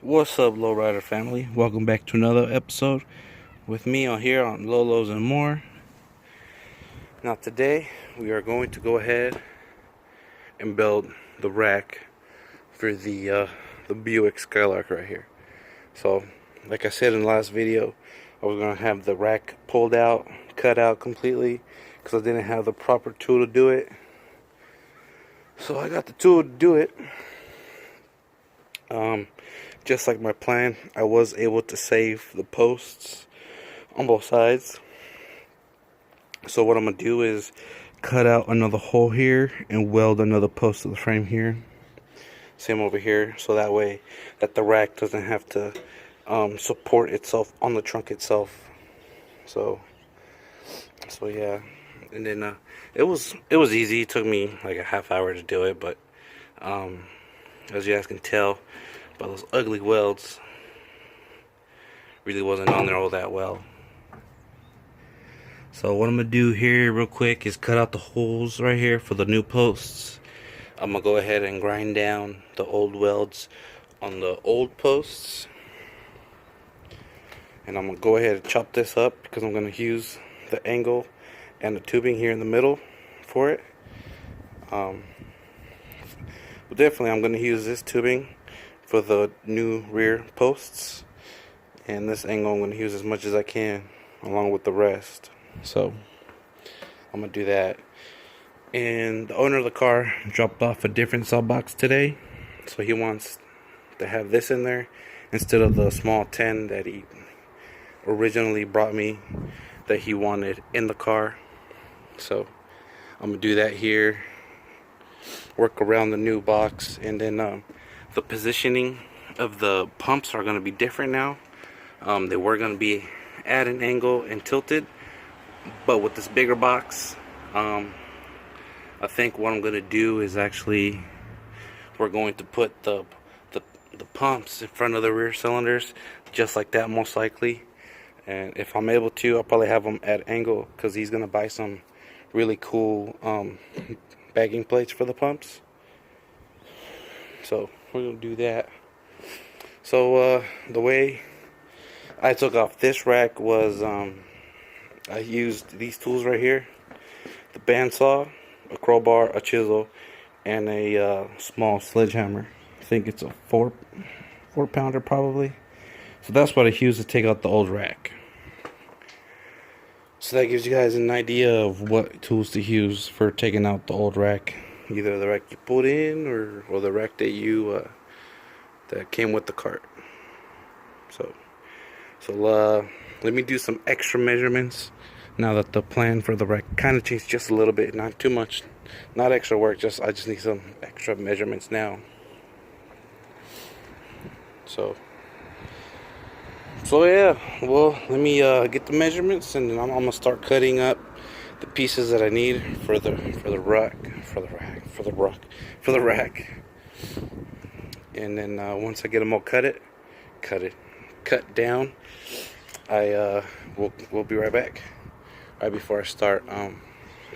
What's up, Lowrider family? Welcome back to another episode with me on here on Lolos and More. Now today we are going to go ahead and build the rack for the Buick Skylark right here. So, like I said in the last video, I was gonna have the rack pulled out, cut out completely, because I didn't have the proper tool to do it. So I got the tool to do it. Just like my plan, I was able to save the posts on both sides. So what I'm going to do is cut out another hole here and weld another post to the frame here. Same over here, so that way that the rack doesn't have to support itself on the trunk itself. So yeah, and then it was easy. It took me like a half hour to do it, but as you guys can tell by those ugly welds, really wasn't on there all that well. So what I'm gonna do here real quick is cut out the holes right here for the new posts. I'm gonna go ahead and grind down the old welds on the old posts, and I'm gonna go ahead and chop this up because I'm gonna use the angle and the tubing here in the middle for it. But definitely I'm gonna use this tubing for the new rear posts, and this angle I'm going to use as much as I can along with the rest. So I'm going to do that. And the owner of the car dropped off a different saw box today, so he wants to have this in there instead of the small 10 that he originally brought me that he wanted in the car. So I'm going to do that here, work around the new box, and then the positioning of the pumps are going to be different now. They were going to be at an angle and tilted, but with this bigger box, I think what I'm going to do is actually we're going to put the pumps in front of the rear cylinders, just like that, most likely. And if I'm able to, I'll probably have them at angle, because he's going to buy some really cool bagging plates for the pumps. So we're gonna do that. So the way I took off this rack was I used these tools right here: the bandsaw, a crowbar, a chisel, and a small sledgehammer. I think it's a four pounder probably. So that's what I used to take out the old rack. So that gives you guys an idea of what tools to use for taking out the old rack. Either the rack you put in, or the rack that you that came with the cart. So let me do some extra measurements now that the plan for the rack kind of changed just a little bit. Not too much, not extra work. I just need some extra measurements now. So yeah. Well, let me get the measurements, and then I'm gonna start cutting up the pieces that I need for the rack. And then once I get them all cut down, we'll be right back. Right before I start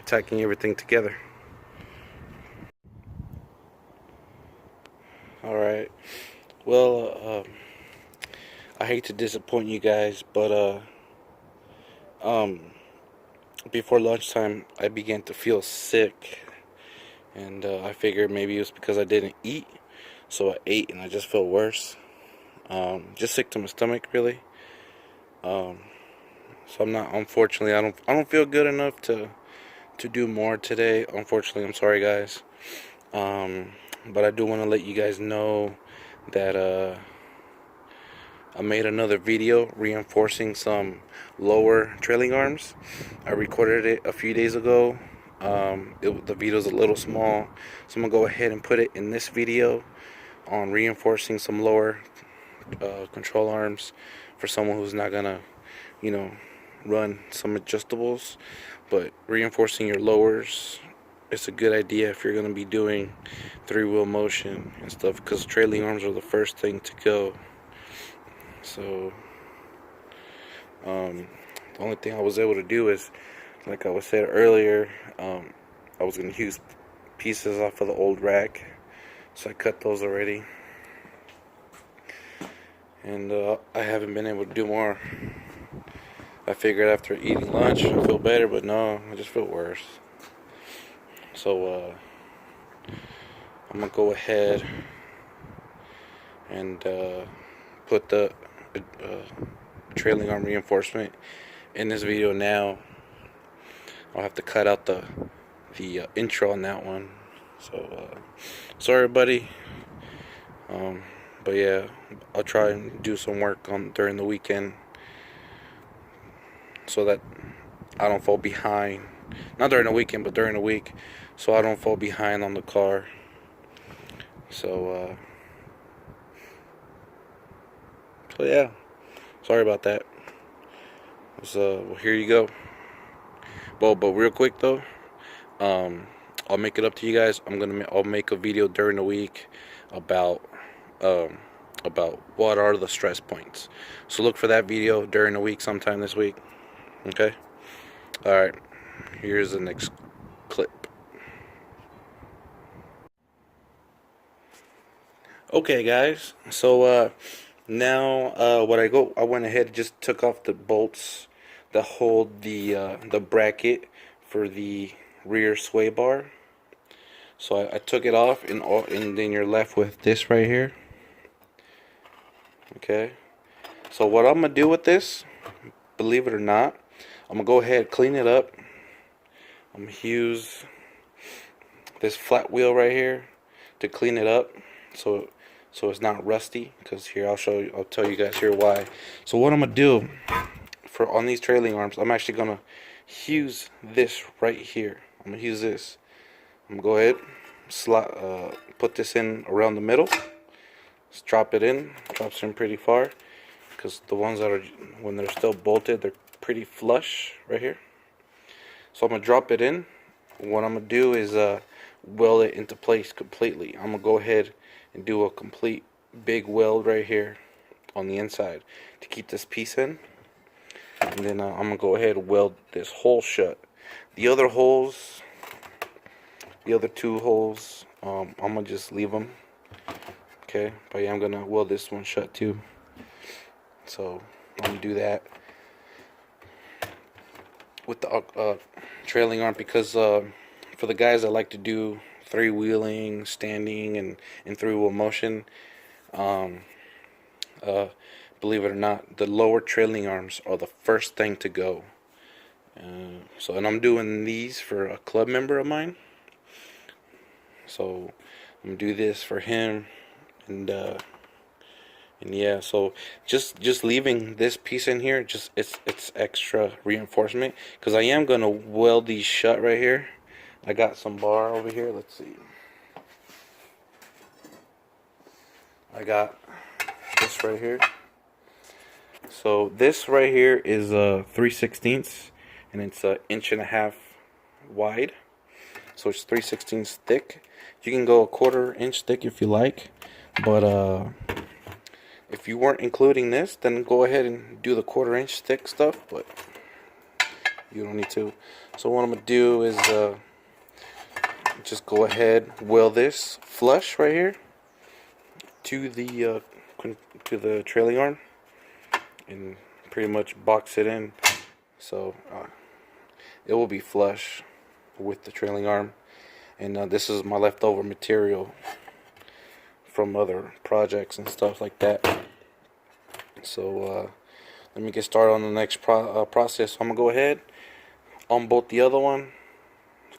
tacking everything together. All right. Well, I hate to disappoint you guys, but before lunchtime I began to feel sick, and I figured maybe it was because I didn't eat. So I ate and I just felt worse. Just sick to my stomach, really. So I'm not. Unfortunately, I don't feel good enough to do more today. Unfortunately, I'm sorry, guys. But I do want to let you guys know that I made another video reinforcing some lower trailing arms. I recorded it a few days ago. The video's a little small, so I'm gonna go ahead and put it in this video on reinforcing some lower control arms for someone who's not gonna, run some adjustables. But reinforcing your lowers, it's a good idea if you're gonna be doing 3-wheel motion and stuff, because trailing arms are the first thing to go. So the only thing I was able to do is, like I was said earlier, I was gonna use pieces off of the old rack, so I cut those already. and I haven't been able to do more. I figured after eating lunch I feel better, but no, I just feel worse. So I'm gonna go ahead and put the trailing arm reinforcement in this video now. I'll have to cut out the intro on that one. So sorry, buddy. But yeah, I'll try and do some work on during the weekend so that I don't fall behind. Not during the weekend, but during the week, so I don't fall behind on the car. So yeah, sorry about that. Well, here you go. But real quick though, I'll make it up to you guys. I'll make a video during the week about what are the stress points. So look for that video during the week, sometime this week. Okay. All right. Here's the next clip. Okay, guys. So now I went ahead and just took off the bolts that hold the bracket for the rear sway bar. So I took it off, and then you're left with this right here. Okay. So what I'm gonna do with this, believe it or not, I'm gonna go ahead, clean it up. I'm gonna use this flat wheel right here to clean it up, so it's not rusty. Because here I'll tell you guys here why. So what I'm gonna do on these trailing arms, I'm actually gonna use this right here. I'm gonna use this. I'm gonna go ahead, put this in around the middle. Just drop it in. Drops in pretty far, because the ones that are, when they're still bolted, they're pretty flush right here. So I'm gonna drop it in. What I'm gonna do is weld it into place completely. I'm gonna go ahead and do a complete big weld right here on the inside to keep this piece in. And then I'm gonna go ahead and weld this hole shut. The other holes, the other two holes, I'm gonna just leave them. Okay, but yeah, I'm gonna weld this one shut too. So I'm gonna do that with the trailing arm, because for the guys that like to do three-wheeling, standing, and three-wheel motion, believe it or not, the lower trailing arms are the first thing to go. And I'm doing these for a club member of mine. So I'm gonna do this for him, and yeah. So just leaving this piece in here, just it's extra reinforcement, because I am gonna weld these shut right here. I got some bar over here. Let's see. I got this right here. So this right here is 3/16, and it's an 1.5 inch wide. So it's 3/16 thick. You can go 1/4 inch thick if you like, but if you weren't including this, then go ahead and do the 1/4 inch thick stuff, but you don't need to. So what I'm gonna do is just go ahead, weld this flush right here to the trailing arm, and pretty much box it in, so it will be flush with the trailing arm. And this is my leftover material from other projects and stuff like that. So let me get started on the next process. I'm gonna go ahead, unbolt the other one,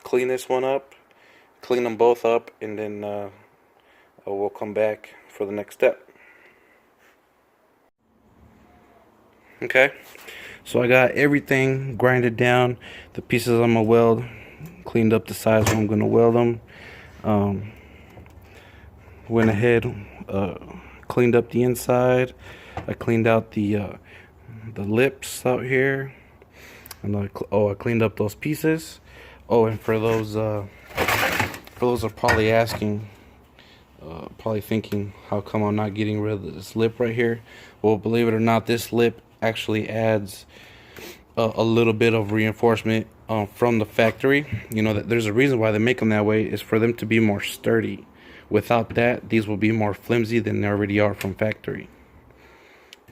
clean this one up, clean them both up, and then we'll come back for the next step. Okay, so I got everything grinded down, the pieces I'm gonna weld, cleaned up the size where I'm gonna weld them. Went ahead, cleaned up the inside. I cleaned out the lips out here, and I cleaned up those pieces. Oh, and for those are probably asking, probably thinking, how come I'm not getting rid of this lip right here? Well, believe it or not, this lip actually adds a little bit of reinforcement from the factory. You know, that there's a reason why they make them that way, is for them to be more sturdy. Without that, these will be more flimsy than they already are from factory.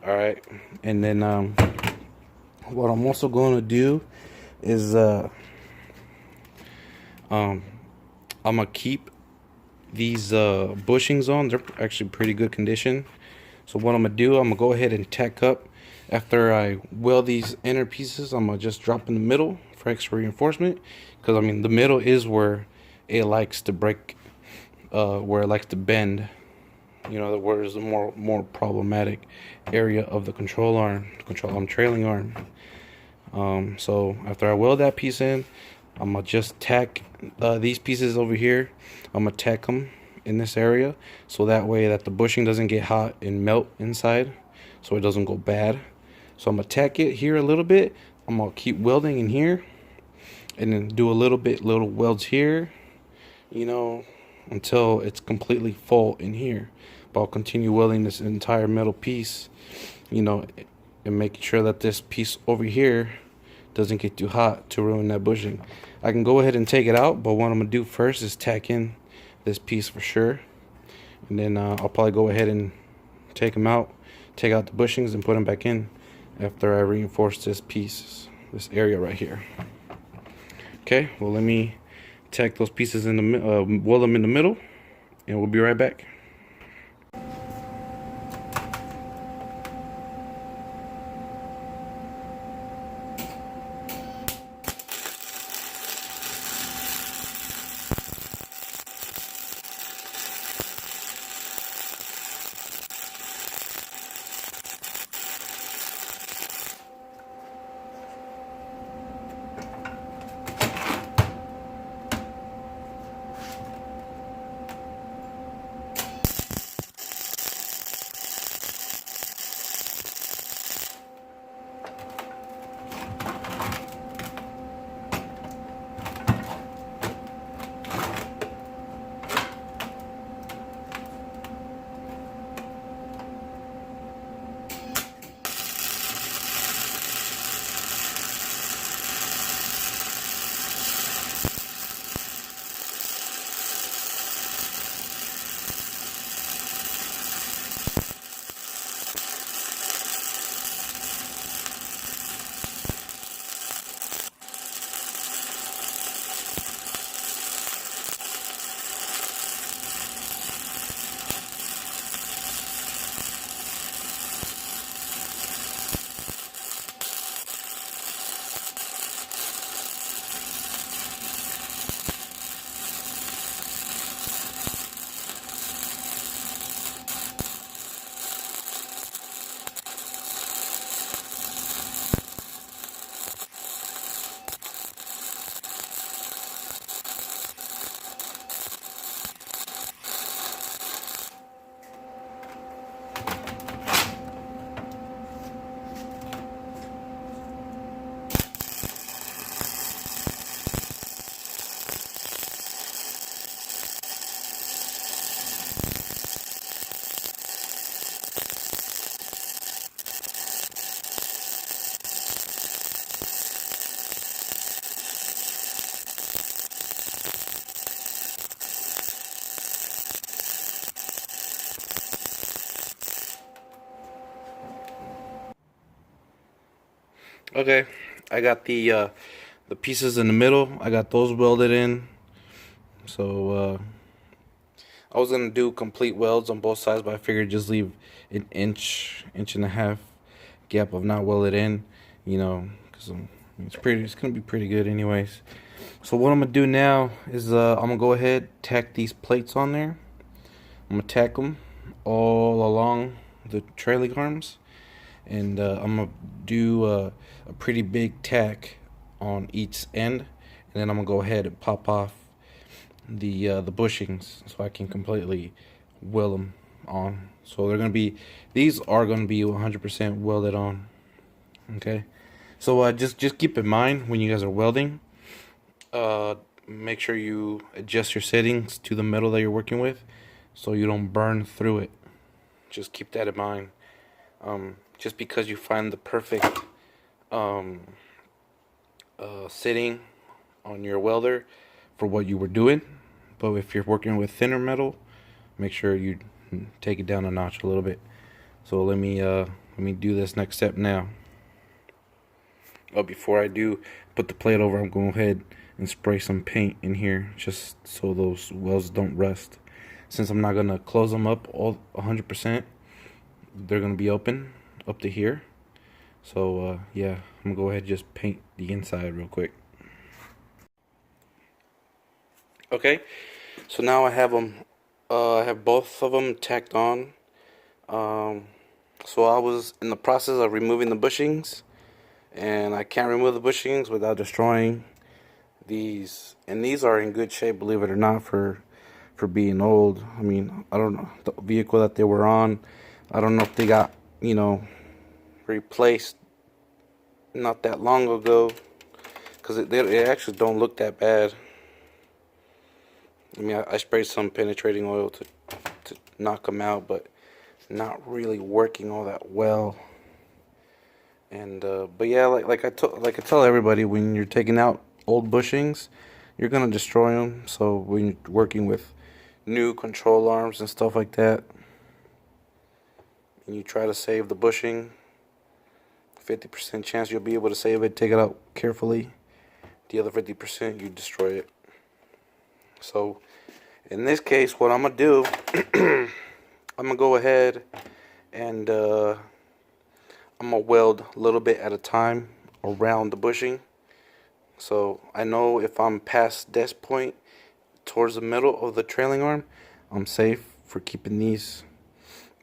All right, and then what I'm also going to do is I'm gonna keep these bushings on. They're actually pretty good condition. So what I'm gonna do, I'm gonna go ahead and tack up. After I weld these inner pieces, I'm gonna just drop in the middle for extra reinforcement, because I mean the middle is where it likes to break, where it likes to bend. You know, where is the more problematic area of the control arm, trailing arm. So after I weld that piece in, I'm gonna just tack these pieces over here. I'm gonna tack them in this area, so that way that the bushing doesn't get hot and melt inside, so it doesn't go bad. So I'm gonna tack it here a little bit. I'm gonna keep welding in here, and then do a little welds here, you know, until it's completely full in here. But I'll continue welding this entire metal piece, you know, and making sure that this piece over here doesn't get too hot to ruin that bushing. I can go ahead and take it out, but what I'm gonna do first is tack in this piece for sure, and then I'll probably go ahead and take them out, take out the bushings and put them back in after I reinforce this piece, this area right here. Okay, well, let me tack those pieces in the weld them in the middle, and we'll be right back. Okay, I got the pieces in the middle. I got those welded in. So I was gonna do complete welds on both sides, but I figured just leave an inch and a half gap of not welded in, you know, because it's gonna be pretty good anyways. So what I'm gonna do now is I'm gonna go ahead, tack these plates on there. I'm gonna tack them all along the trailing arms, and I'm gonna do a pretty big tack on each end, and then I'm gonna go ahead and pop off the bushings so I can completely weld them on. So these are gonna be 100% welded on. Okay, so just keep in mind when you guys are welding, make sure you adjust your settings to the metal that you're working with, so you don't burn through it. Just keep that in mind. Just because you find the perfect sitting on your welder for what you were doing, but if you're working with thinner metal, make sure you take it down a notch a little bit. So let me let me do this next step now. But before I do put the plate over, I'm going to go ahead and spray some paint in here just so those welds don't rust. Since I'm not going to close them up all 100%, they're going to be open up to here. So yeah, I'm going to go ahead and just paint the inside real quick. Okay, so now I have them. I have both of them tacked on. So I was in the process of removing the bushings, and I can't remove the bushings without destroying these. And these are in good shape, believe it or not, for being old. I mean, I don't know the vehicle that they were on. I don't know if they got, you know, replaced not that long ago, because they actually don't look that bad. I mean, I sprayed some penetrating oil to knock them out, but not really working all that well. And but yeah, like I tell everybody, when you're taking out old bushings, you're gonna destroy them. So when you're working with new control arms and stuff like that, and you try to save the bushing, 50% chance you'll be able to save it. Take it out carefully. The other 50%, you destroy it. So in this case, what I'm gonna do, I'm gonna go ahead and I'm gonna weld a little bit at a time around the bushing. So I know if I'm past this point towards the middle of the trailing arm, I'm safe for keeping these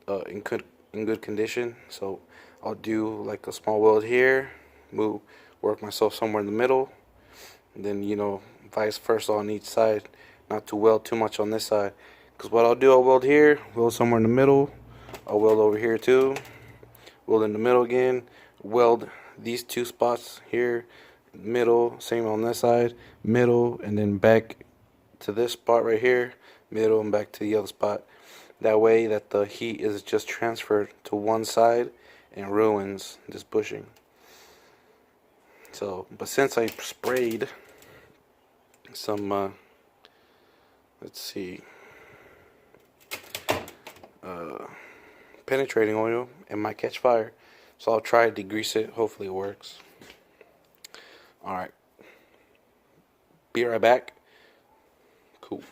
in good condition. So I'll do like a small weld here, work myself somewhere in the middle, and then, you know, vice versa on each side, not to weld too much on this side. Because what I'll do, I'll weld here, weld somewhere in the middle, I'll weld over here too, weld in the middle again, weld these two spots here, middle, same on this side, middle, and then back to this spot right here, middle, and back to the other spot. That way that the heat is just transferred to one side and ruins this bushing. So, but since I sprayed some, let's see, penetrating oil, it might catch fire. So I'll try to degrease it. Hopefully it works. Alright. Be right back. Cool.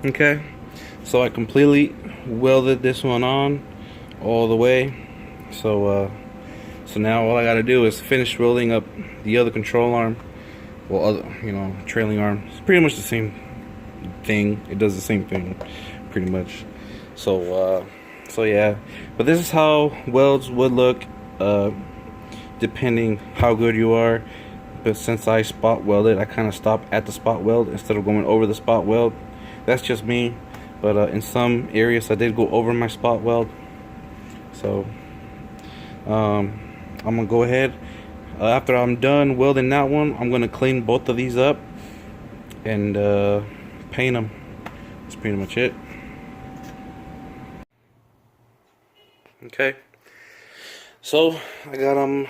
Okay, so I completely welded this one on all the way. So now all I gotta do is finish welding up the other control arm, well, other, you know, trailing arm. It's pretty much the same thing. It does the same thing, pretty much. So So yeah, but this is how welds would look, depending how good you are. But since I spot welded, I kind of stop at the spot weld instead of going over the spot weld. That's just me. But in some areas, I did go over my spot weld. So I'm gonna go ahead. After I'm done welding that one, I'm gonna clean both of these up and paint them. That's pretty much it. Okay, so I got them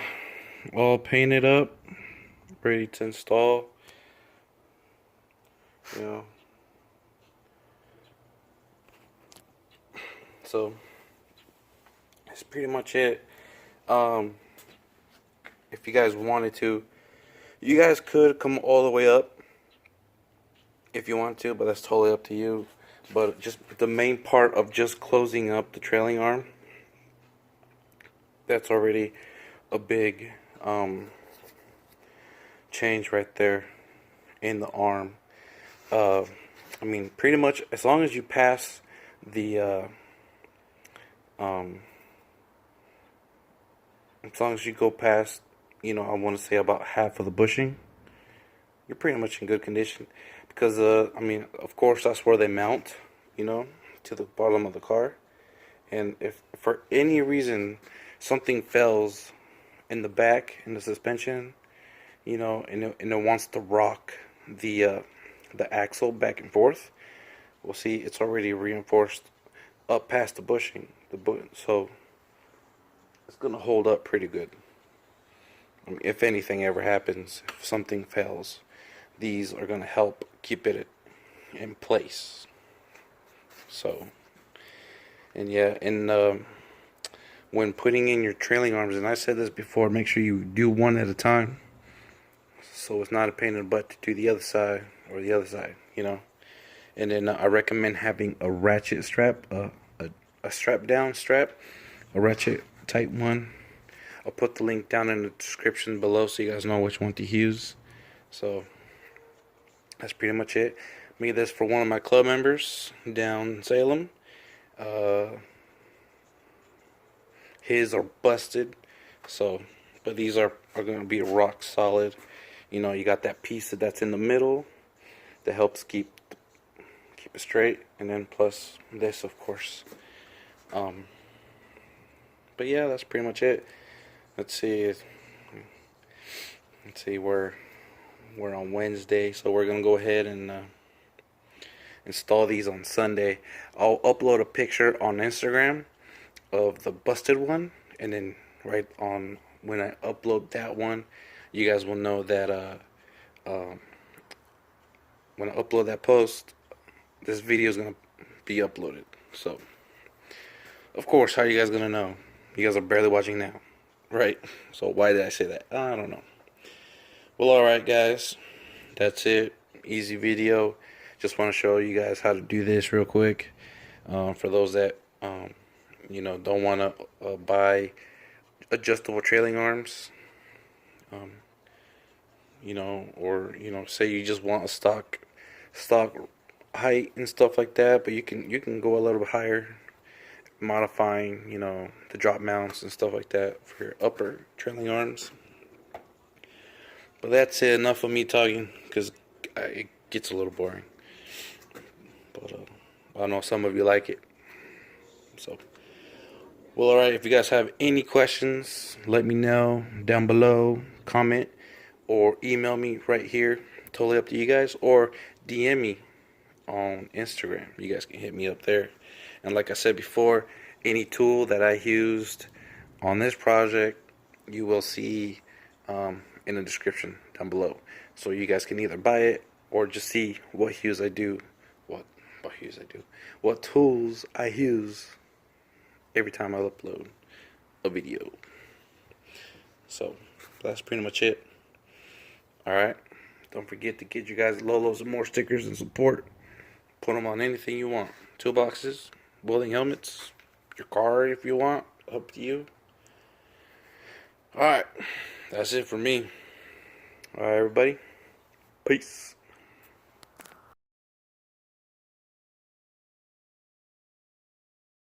all painted up, ready to install. You know, so that's pretty much it. If you guys wanted to, you guys could come all the way up if you want to, but that's totally up to you. But just the main part of just closing up the trailing arm, that's already a big change right there in the arm. I mean, pretty much as long as you pass the as long as you go past, you know, I want to say about half of the bushing, you're pretty much in good condition. Because I mean, of course, that's where they mount, you know, to the bottom of the car. And if for any reason something fails in the back in the suspension, you know, and it wants to rock the axle back and forth, well, see, it's already reinforced up past the bushing, so it's gonna hold up pretty good. I mean, if anything ever happens, if something fails, these are gonna help keep it in place. So, and yeah, and when putting in your trailing arms, and I said this before, make sure you do one at a time, so it's not a pain in the butt to do the other side or the other side, you know. And then I recommend having a ratchet strap, a strap down strap, a ratchet type one. I'll put the link down in the description below so you guys know which one to use. So that's pretty much it. Made this for one of my club members down in Salem. His are busted, so but these are going to be rock solid. You know, you got that piece that's in the middle that helps keep it straight, and then plus this, of course. But yeah, that's pretty much it. Let's see, we're on Wednesday, so we're gonna go ahead and install these on Sunday. I'll upload a picture on Instagram of the busted one, and then right on when I upload that one, you guys will know that when I upload that post, this video is gonna be uploaded. So of course, how are you guys gonna know? You guys are barely watching now, right? So why did I say that? I don't know. Well, alright guys, that's it. Easy video. Just want to show you guys how to do this real quick. For those that you know, don't want to buy adjustable trailing arms, you know, or you know, say you just want a stock height and stuff like that, but you can go a little bit higher, modifying, you know, the drop mounts and stuff like that for your upper trailing arms. But that's it. Enough of me talking, because it gets a little boring. But I know some of you like it. So, well, alright. If you guys have any questions, let me know down below. Comment or email me right here. Totally up to you guys. Or DM me on Instagram. You guys can hit me up there. And like I said before, any tool that I used on this project, you will see in the description down below. So you guys can either buy it or just see what tools I use every time I upload a video. So that's pretty much it. Alright, don't forget to get you guys Lolos and More stickers and support. Put them on anything you want. Toolboxes, welding helmets, your car if you want, up to you. Alright, that's it for me. Alright, everybody. Peace.